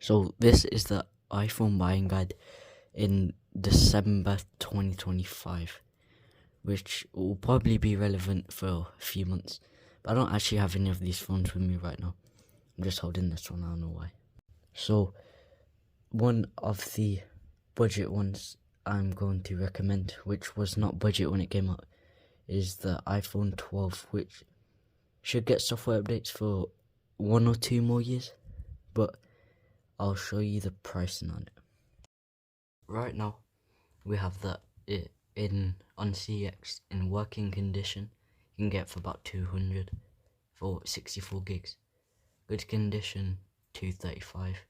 So this is the iPhone buying guide in December 2025, which will probably be relevant for a few months. But I don't actually have any of these phones with me right now. I'm just holding this one, I don't know why. So one of the budget ones I'm going to recommend, which was not budget when it came out, is the iPhone 12, which should get software updates for 1 or 2 more years, but I'll show you the pricing on it. Right now, we have that on CX in working condition. You can get for about 200 for 64 gigs. Good condition 235,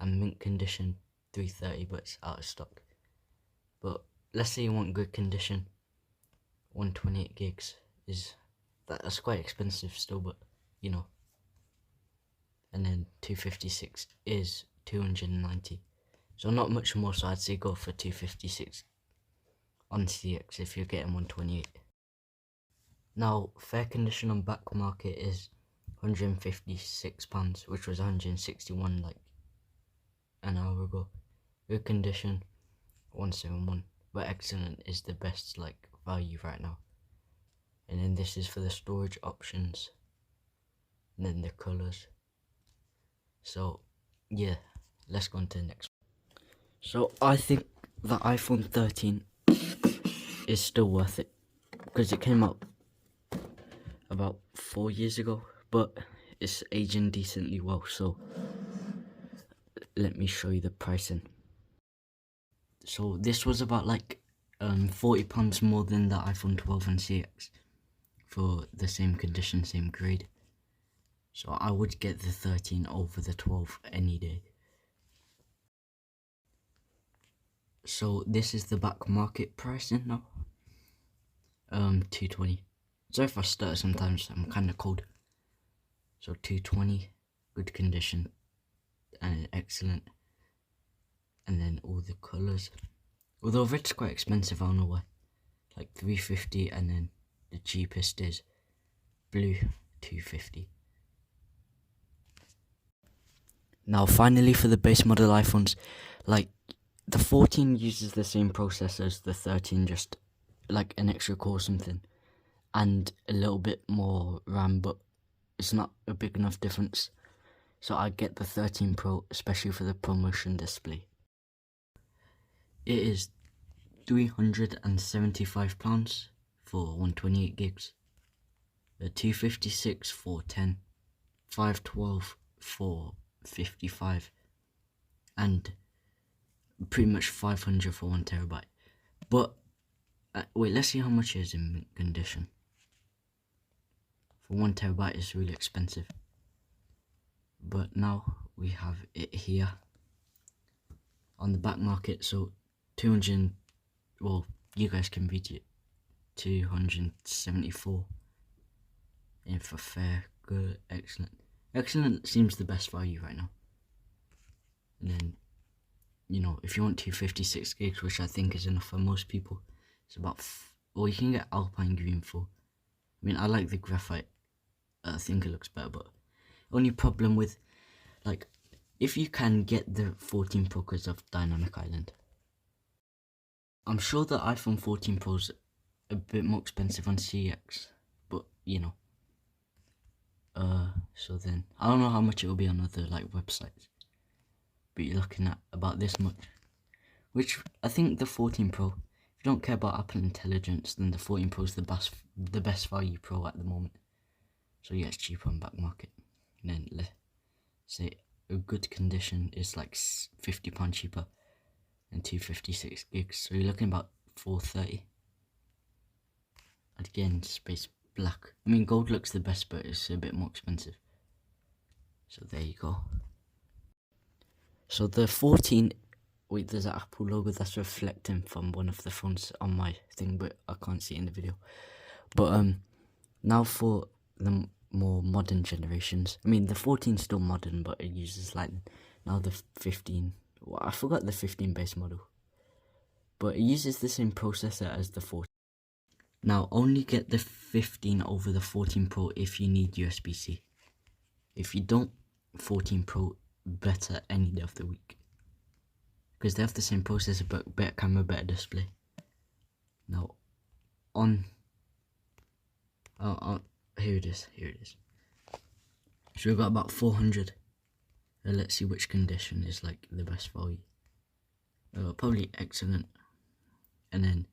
and mint condition 330, but it's out of stock. But let's say you want good condition, 128 gigs that's quite expensive still, but you know. And then 256 is 290. So not much more, so I'd say go for 256 on CX if you're getting 128. Now, fair condition on back market is £156, which was 161 like an hour ago. Good condition 171, but excellent is the best like value right now. And then this is for the storage options, and then the colors. So yeah, let's go on to the next one. So I think the iPhone 13 is still worth it because it came out about 4 years ago, but it's aging decently well. So let me show you the pricing. So this was about like £40 more than the iPhone 12 and CX for the same condition, same grade. So I would get the 13 over the 12 any day. So this is the back market pricing now. 220. Sorry if I stutter sometimes, I'm kind of cold. So 220, good condition and excellent. And then all the colours. Although red's quite expensive, I don't know why. Like 350, and then the cheapest is blue, 250. Now finally for the base model iPhones, like the 14 uses the same processor as the 13, just like an extra core or something, and a little bit more RAM, but it's not a big enough difference. So I get the 13 Pro, especially for the promotion display. It is £375 for 128 gigs, the 256 for 10, 512 for 55, and pretty much 500 for 1 terabyte. But wait, let's see how much it is in mint condition. For 1 terabyte is really expensive, but now we have it here on the back market. So 200, well, you guys can read it, 274. And for fair, good, excellent seems the best value right now. And then, you know, if you want 256 gigs, which I think is enough for most people, it's about, or you can get Alpine Green for. I mean, I like the graphite. I think it looks better, but only problem with, like, if you can get the 14 Pro because of Dynamic Island. I'm sure the iPhone 14 Pro's a bit more expensive on CX, but you know. So then I don't know how much it will be on other like websites, but you're looking at about this much, which I think the 14 Pro, if you don't care about Apple Intelligence, then the 14 Pro is the best value Pro at the moment. So yeah, it's cheaper on back market. And then let's say a good condition is like £50 cheaper than 256 gigs. So you're looking about 430. Again, space black. I mean, gold looks the best, but it's a bit more expensive. So there you go. So the 14, wait, there's an Apple logo that's reflecting from one of the phones on my thing, but I can't see it in the video. But now for the more modern generations. I mean, the 14 is still modern, but it uses Lightning. Now the 15, well, I forgot the 15 base model, but it uses the same processor as the 14. Now only get the 15 over the 14 Pro if you need USB-C. If you don't, 14 Pro better any day of the week. Because they have the same processor but better camera, better display. Now, here it is. So we've got about 400. Let's see which condition is like the best value. Probably excellent. And then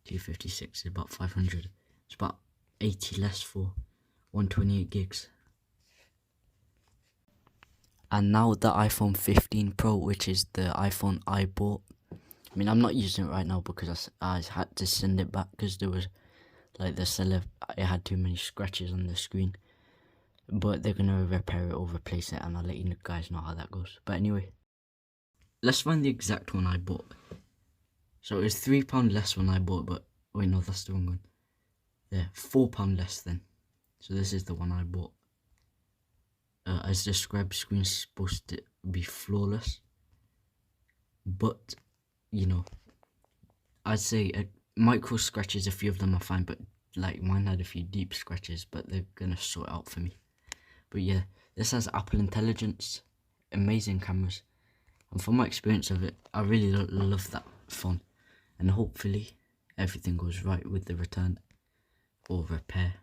256 is about 500. It's about 80 less for 128 gigs. And now the iPhone 15 Pro, which is the iPhone I bought. I mean, I'm not using it right now because I had to send it back because there was, like, the seller, it had too many scratches on the screen. But they're gonna repair it or replace it, and I'll let you guys know how that goes. But anyway, let's find the exact one I bought. So it was £3 less when I bought, but wait, no, that's the wrong one. There, £4 less then. So this is the one I bought. As described, screen's supposed to be flawless, but you know, I'd say micro scratches, a few of them are fine, but like mine had a few deep scratches, but they're gonna sort out for me. But yeah, this has Apple Intelligence, amazing cameras, and from my experience of it, I really love that phone. And hopefully everything goes right with the return or repair,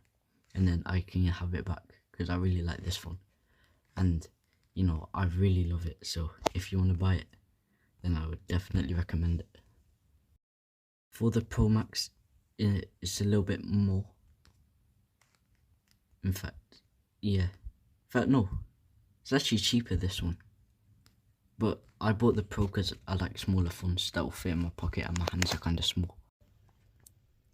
and then I can have it back because I really like this phone, and you know, I really love it. So if you want to buy it, then I would definitely recommend it. For the Pro Max, it's a little bit more. In fact, no, it's actually cheaper, this one. But I bought the Pro because I like smaller phones that will fit in my pocket and my hands are kind of small.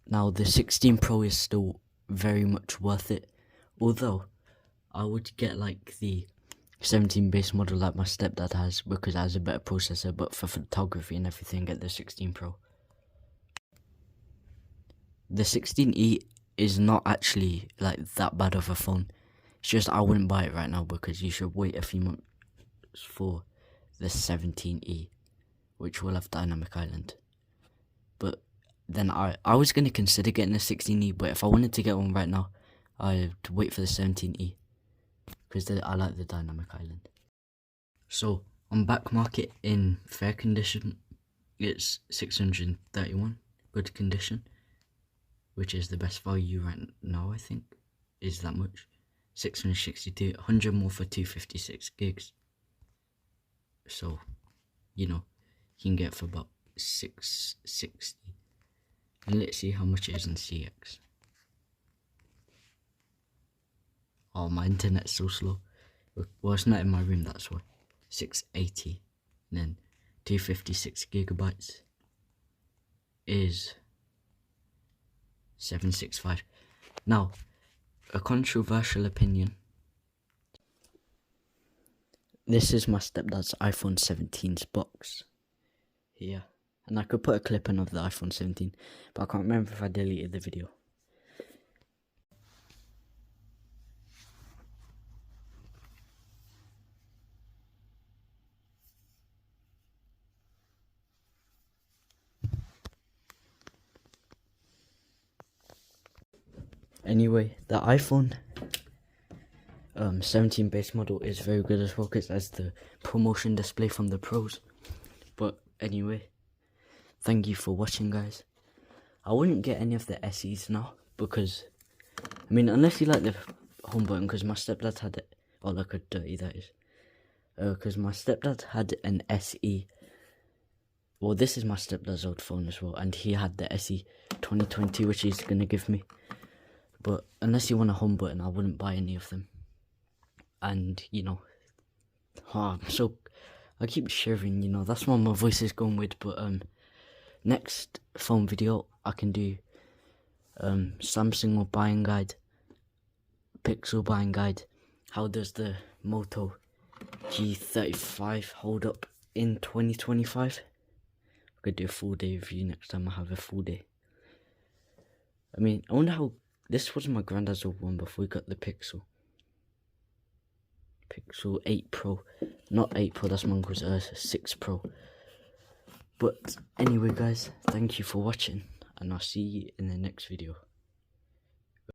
Now the 16 Pro is still very much worth it, although I would get like the 17 base model like my stepdad has because it has a better processor, but for photography and everything, get the 16 Pro. The 16e is not actually like that bad of a phone. It's just I wouldn't buy it right now because you should wait a few months for the 17e, which will have Dynamic Island. But then I was going to consider getting a 16e, but if I wanted to get one right now, I'd wait for the 17e because I like the Dynamic Island. So on back market in fair condition, it's 631, good condition, which is the best value right now, I think, is that much. 662, 100 more for 256 gigs. So, you know, you can get for about 660. And let's see how much it is in CX. Oh, my internet's so slow. Well, it's not in my room, that's why. 680. And then 256 gigabytes is 765. Now, a controversial opinion. This is my stepdad's iPhone 17's box here, and I could put a clip in of the iPhone 17, but I can't remember if I deleted the video. Anyway, the iPhone 17 base model is very good as well because it has the promotion display from the Pros. But anyway, thank you for watching, guys. I wouldn't get any of the SEs now because, I mean, unless you like the home button, because my stepdad had it. Oh, look how dirty that is. Because my stepdad had an SE. Well, this is my stepdad's old phone as well, and he had the SE 2020, which he's going to give me. But unless you want a home button, I wouldn't buy any of them. And, you know, I keep shivering, you know, that's what my voice is going with. But next phone video, I can do Samsung buying guide, Pixel buying guide, how does the Moto G35 hold up in 2025. I could do a full day review next time I have a full day. I mean, I wonder how, this was my granddad's old one before we got the Pixel 8 Pro, not 8 Pro, that's my uncle's 6 Pro. But anyway, guys, thank you for watching, and I'll see you in the next video.